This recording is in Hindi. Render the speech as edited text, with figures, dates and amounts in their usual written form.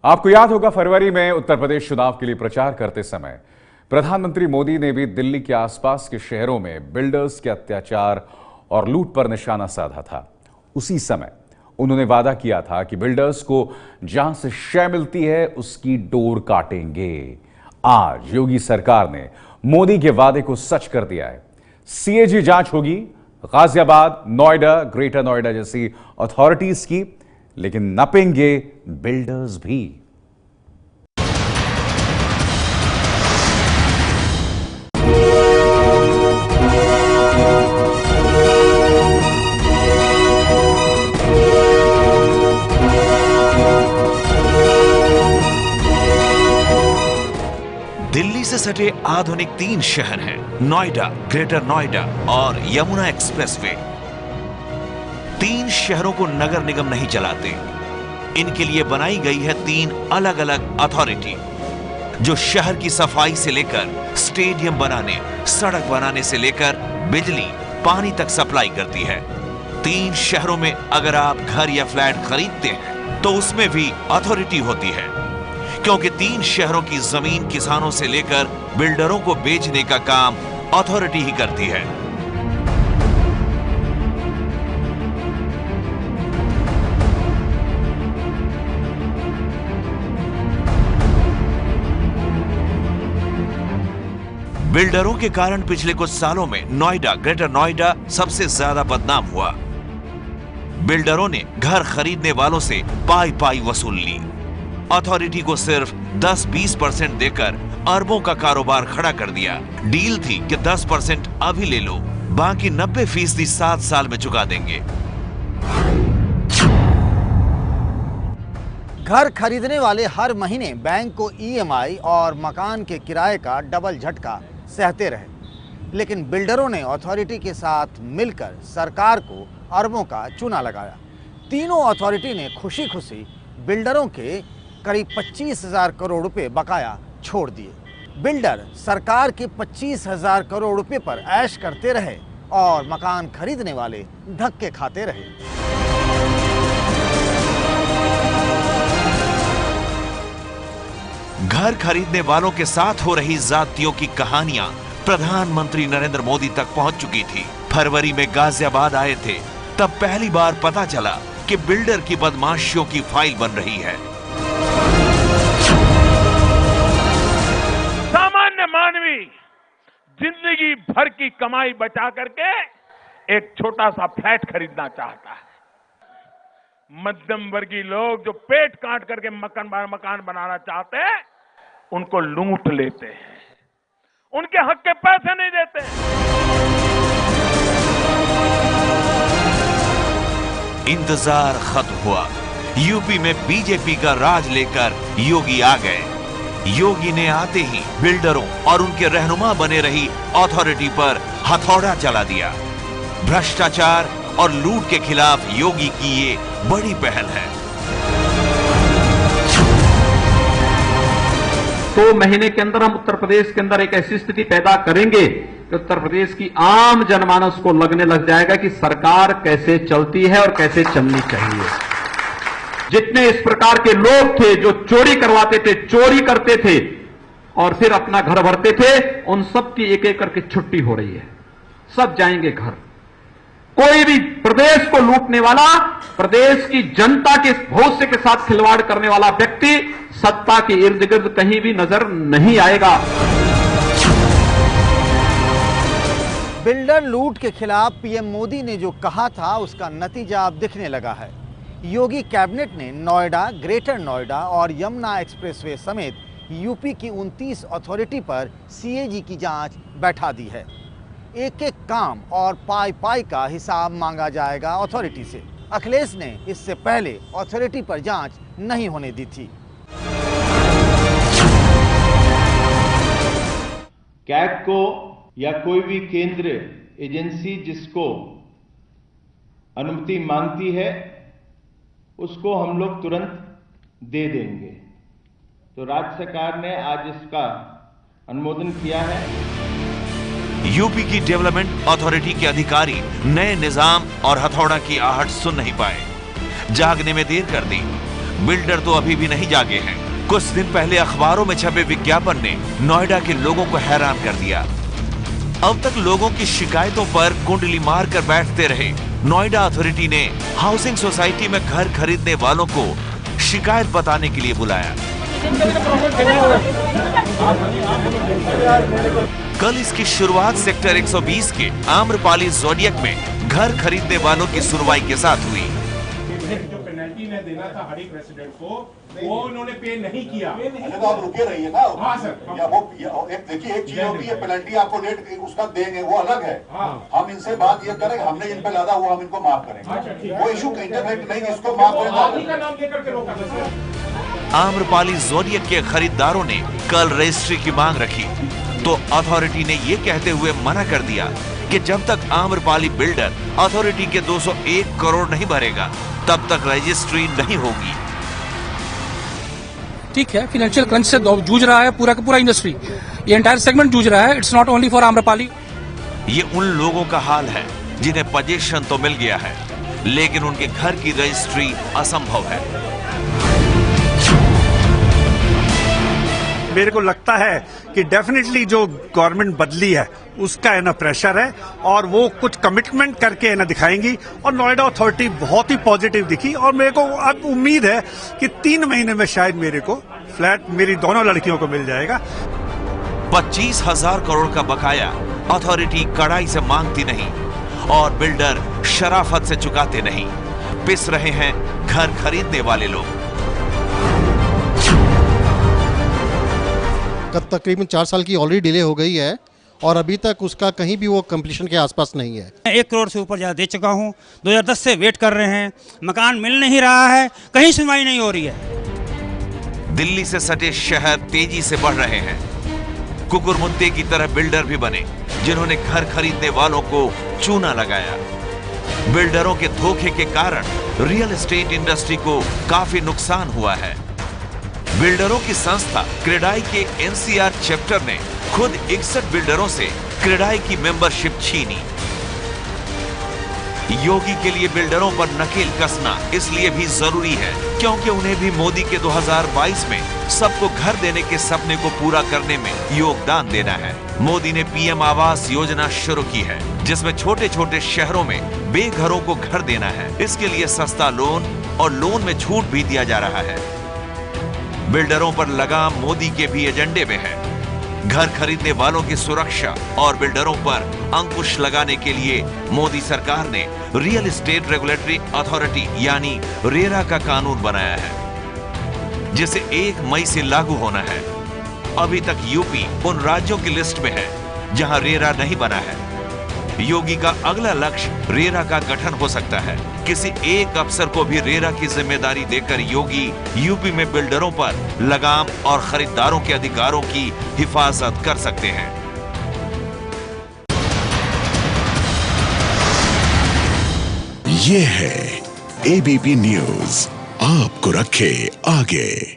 आपको याद होगा फरवरी में उत्तर प्रदेश चुनाव के लिए प्रचार करते समय प्रधानमंत्री मोदी ने भी दिल्ली के आसपास के शहरों में बिल्डर्स के अत्याचार और लूट पर निशाना साधा था। उसी समय उन्होंने वादा किया था कि बिल्डर्स को जहां से शय मिलती है उसकी डोर काटेंगे। आज योगी सरकार ने मोदी के वादे को सच कर दिया है। सीएजी जांच होगी गाजियाबाद, नोएडा, ग्रेटर नोएडा जैसी अथॉरिटीज की, लेकिन नपेंगे बिल्डर्स भी। दिल्ली से सटे आधुनिक 3 शहर हैं, नोएडा, ग्रेटर नोएडा और यमुना एक्सप्रेसवे। 3 शहरों को नगर निगम नहीं चलाते। इनके लिए बनाई गई है 3 अलग अलग अथॉरिटी, जो शहर की सफाई से लेकर स्टेडियम बनाने, सड़क बनाने से लेकर बिजली, पानी तक सप्लाई करती है। 3 शहरों में अगर आप घर या फ्लैट खरीदते हैं तो उसमें भी अथॉरिटी होती है, क्योंकि 3 शहरों की जमीन किसानों से लेकर बिल्डरों को बेचने का काम अथॉरिटी ही करती है। बिल्डरों के कारण पिछले कुछ सालों में नोएडा, ग्रेटर नोएडा सबसे ज्यादा बदनाम हुआ। बिल्डरों ने घर खरीदने वालों से पाई पाई वसूल ली। अथॉरिटी को सिर्फ 10-20% देकर अरबों का कारोबार खड़ा कर दिया। डील थी कि 10% अभी ले लो, बाकी 90% 7 साल में चुका देंगे। घर खरीदने वाले हर महीने बैंक को ईएमआई और मकान के किराए का डबल झटका सहते रहे, लेकिन बिल्डरों ने अथॉरिटी के साथ मिलकर सरकार को अरबों का चूना लगाया। तीनों अथॉरिटी ने खुशी खुशी बिल्डरों के करीब 25,000 करोड़ रुपए बकाया छोड़ दिए। बिल्डर सरकार के 25,000 करोड़ रुपए पर ऐश करते रहे और मकान खरीदने वाले धक्के खाते रहे। घर खरीदने वालों के साथ हो रही जातियों की कहानियां प्रधानमंत्री नरेंद्र मोदी तक पहुंच चुकी थी। फरवरी में गाजियाबाद आए थे, तब पहली बार पता चला कि बिल्डर की बदमाशियों की फाइल बन रही है। सामान्य मानवी जिंदगी भर की कमाई बचा करके एक छोटा सा फ्लैट खरीदना चाहता है। मध्यम वर्गीय लोग जो पेट काट करके मकान बनाना चाहते हैं, उनको लूट लेते हैं, उनके हक के पैसे नहीं देते। इंतजार खत्म हुआ। यूपी में बीजेपी का राज लेकर योगी आ गए। योगी ने आते ही बिल्डरों और उनके रहनुमा बने रही अथॉरिटी पर हथौड़ा चला दिया। भ्रष्टाचार और लूट के खिलाफ योगी की ये बड़ी पहल है। 2 महीने के अंदर हम उत्तर प्रदेश के अंदर एक ऐसी स्थिति पैदा करेंगे कि उत्तर प्रदेश की आम जनमानस को लगने लग जाएगा कि सरकार कैसे चलती है और कैसे चलनी चाहिए। जितने इस प्रकार के लोग थे जो चोरी करवाते थे, चोरी करते थे और फिर अपना घर भरते थे, उन सब की एक एक करके छुट्टी हो रही है। सब जाएंगे घर। कोई भी प्रदेश को लूटने वाला, प्रदेश की जनता के भविष्य के साथ खिलवाड़ करने वाला व्यक्ति सत्ता के इर्द गिर्द कहीं भी नजर नहीं आएगा। बिल्डर लूट के खिलाफ पीएम मोदी ने जो कहा था, उसका नतीजा अब दिखने लगा है। योगी कैबिनेट ने नोएडा, ग्रेटर नोएडा और यमुना एक्सप्रेसवे समेत यूपी की 29 अथॉरिटी पर सीएजी की जांच बैठा दी है। एक एक काम और पाई पाई का हिसाब मांगा जाएगा अथॉरिटी से। अखिलेश ने इससे पहले अथॉरिटी पर जांच नहीं होने दी थी। कैग को या कोई भी केंद्र एजेंसी जिसको अनुमति मांगती है, उसको हम लोग तुरंत दे देंगे। तो राज्य सरकार ने आज इसका अनुमोदन किया है। यूपी की डेवलपमेंट अथॉरिटी के अधिकारी नए निजाम और हथौड़ा की आहट सुन नहीं पाए, जागने में देर कर दी। बिल्डर तो अभी भी नहीं जागे हैं। कुछ दिन पहले अखबारों में छपे विज्ञापन ने नोएडा के लोगों को हैरान कर दिया। अब तक लोगों की शिकायतों पर कुंडली मारकर बैठते रहे नोएडा अथॉरिटी ने हाउसिंग सोसाइटी में घर खरीदने वालों को शिकायत बताने के लिए बुलाया। कल इसकी शुरुआत सेक्टर 120 के आम्रपाली जोडियक में घर खरीदने वालों की सुनवाई के साथ हुई। जो पेनल्टी ने देना था हर एक रेसिडेंट को वो उन्होंने पे नहीं किया। तो आप रुके रहिए ना। हाँ सर। या वो देखिए एक चीज होती है पेनल्टी आपको लेट उसका देंगे वो अलग है। हाँ। हम इनसे बात ये करेंगे हमने इन पे लादा हुआ हम इनको माफ करेंगे। वो इशू इंटरनेट नहीं इसको माफ करेंगे। नाम लेकर के रोका था सर। आम्रपाली जोडियक के खरीदारों ने कल रजिस्ट्री की मांग रखी तो अथॉरिटी ने ये कहते हुए मना कर दिया कि जब तक आम्रपाली बिल्डर अथॉरिटी के 201 करोड़ नहीं भरेगा तब तक रजिस्ट्री नहीं होगी। ठीक है, फाइनेंशियल क्रंच से जूझ रहा है पूरा का पूरा इंडस्ट्री, ये एंटायर सेगमेंट जूझ रहा है। It's not only for Amrapali. ये उन लोगों का हाल है जिन्हें पोजीशन तो मिल गया है लेकिन उनके घर की रजिस्ट्री असंभव है। मेरे को लगता है कि डेफिनेटली जो गवर्नमेंट बदली है उसका है ना प्रेशर है और वो कुछ कमिटमेंट करके है ना दिखाएंगी और नोएडा अथॉरिटी बहुत ही पॉजिटिव दिखी और मेरे को अब उम्मीद है कि 3 महीने में शायद मेरे को फ्लैट मेरी दोनों लड़कियों को मिल जाएगा। 25,000 करोड़ का बकाया अथॉरिटी कड़ाई से मांगती नहीं और बिल्डर शराफत से चुकाते नहीं। पिस रहे हैं घर खरीदने वाले लोग। तकरीबन 4 साल की ऑलरेडी डिले हो गई है और अभी तक उसका कहीं भी वो कंप्लीशन के आसपास नहीं है। 1 करोड़ से ऊपर ज़्यादा दे चुका हूँ। 2010 से वेट कर रहे हैं, मकान मिल नहीं रहा है, कहीं सुनवाई नहीं हो रही है। दिल्ली से सटे शहर तेजी से बढ़ रहे हैं। कुकुरमुत्ते की तरह बिल्डर भी बने जिन्होंने घर खरीदने वालों को चूना लगाया। बिल्डरों के धोखे के कारण रियल एस्टेट इंडस्ट्री को काफी नुकसान हुआ है। बिल्डरों की संस्था क्रेडाई के एनसीआर चैप्टर ने खुद 61 बिल्डरों से क्रेडाई की मेंबरशिप छीनी। योगी के लिए बिल्डरों पर नकेल कसना इसलिए भी जरूरी है क्योंकि उन्हें भी मोदी के 2022 में सबको घर देने के सपने को पूरा करने में योगदान देना है। मोदी ने पीएम आवास योजना शुरू की है जिसमें छोटे छोटे शहरों में बेघरों को घर देना है। इसके लिए सस्ता लोन और लोन में छूट भी दिया जा रहा है। बिल्डरों पर लगाम मोदी के भी एजेंडे में है। घर खरीदने वालों की सुरक्षा और बिल्डरों पर अंकुश लगाने के लिए मोदी सरकार ने रियल एस्टेट रेगुलेटरी अथॉरिटी यानी रेरा का कानून बनाया है जिसे 1 मई से लागू होना है। अभी तक यूपी उन राज्यों की लिस्ट में है जहां रेरा नहीं बना है। योगी का अगला लक्ष्य रेरा का गठन हो सकता है। किसी एक अफसर को भी रेरा की जिम्मेदारी देकर योगी यूपी में बिल्डरों पर लगाम और खरीदारों के अधिकारों की हिफाजत कर सकते हैं। ये है एबीपी न्यूज, आपको रखे आगे।